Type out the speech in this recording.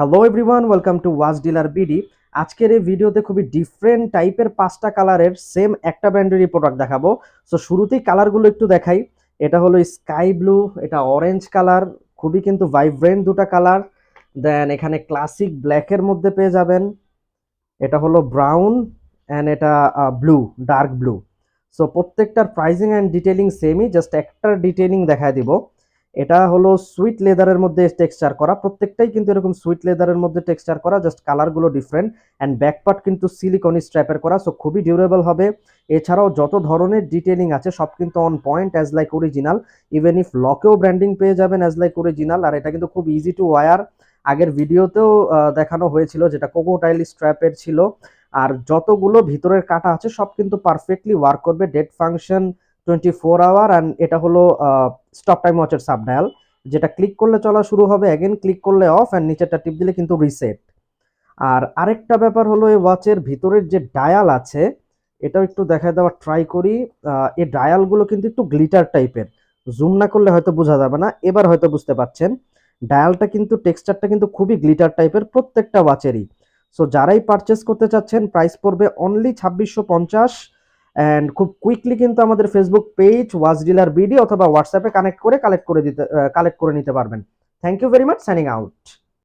Hello everyone, welcome to watch dealer BD. আজকের এই ভিডিওতে খুবই ডিফারেন্ট টাইপের 5টা কালারের সেম একটা ব্র্যান্ডেরই প্রোডাক্ট দেখাবো। সো শুরুতেই কালারগুলো একটু দেখাই। এটা হলো স্কাই ব্লু, এটা অরেঞ্জ কালার, খুবই কিন্তু ভাইব্রেন্ট দুটা কালার। দেন এখানে ক্লাসিক ব্ল্যাকের মধ্যে পেয়ে যাবেন। এটা হলো ব্রাউন অ্যান্ড এটা ব্লু, ডার্ক ব্লু। সো প্রত্যেকটার প্রাইসিং অ্যান্ড ডিটেইলিং সেমই, জাস্ট একটা ডিটেইলিং দেখায় দিব। এটা হলো সুইট লেদারের মধ্যে টেক্সচার করা, প্রত্যেকটাই কিন্তু এরকম সুইট লেদারের মধ্যে টেক্সচার করা, জাস্ট কালারগুলো ডিফারেন্ট। অ্যান্ড ব্যাকপার্ট কিন্তু সিলিকন স্ট্র্যাপের করা, সো খুবই ডিউরেবল হবে। এছাড়াও যত ধরনের ডিটেইলিং আছে সব কিন্তু on point as like original. Even if লকেও ব্র্যান্ডিং পেয়ে যাবেন অ্যাজ লাইক অরিজিনাল। আর এটা কিন্তু খুব ইজি টু ওয়্যার। আগের ভিডিওতেও দেখানো হয়েছিল, যেটা কোকোটাইল স্ট্র্যাপের ছিল। আর যতগুলো ভিতরের কাটা আছে সব কিন্তু পারফেক্টলি ওয়ার্ক করবে। Date function 24 hour. অ্যান্ড এটা হলো স্টপ টাইম ওয়াচের সাব ডায়াল, যেটা ক্লিক করলে চলা শুরু হবে, অ্যাগেন ক্লিক করলে অফ, অ্যান্ড নিচেরটা টিপ দিলে কিন্তু রিসেট। আর আরেকটা ব্যাপার হলো এই ওয়াচের ভিতরের যে ডায়াল আছে, এটাও একটু দেখায় দেওয়ার ট্রাই করি। এই ডায়ালগুলো কিন্তু একটু গ্লিটার টাইপের, জুম না করলে হয়তো বোঝা যাবে না, এবার হয়তো বুঝতে পারছেন। ডায়ালটা কিন্তু টেক্সচারটা কিন্তু খুবই গ্লিটার টাইপের প্রত্যেকটা ওয়াচেরই। সো যারাই পারচেস করতে চাচ্ছেন, প্রাইস পড়বে অনলি 2650। অ্যান্ড খুব কুইকলি কিন্তু আমাদের Facebook page watch dealer BD অথবা হোয়াটসঅ্যাপে কানেক্ট করে কালেক্ট করে নিতে পারবেন। Thank you very much, signing out.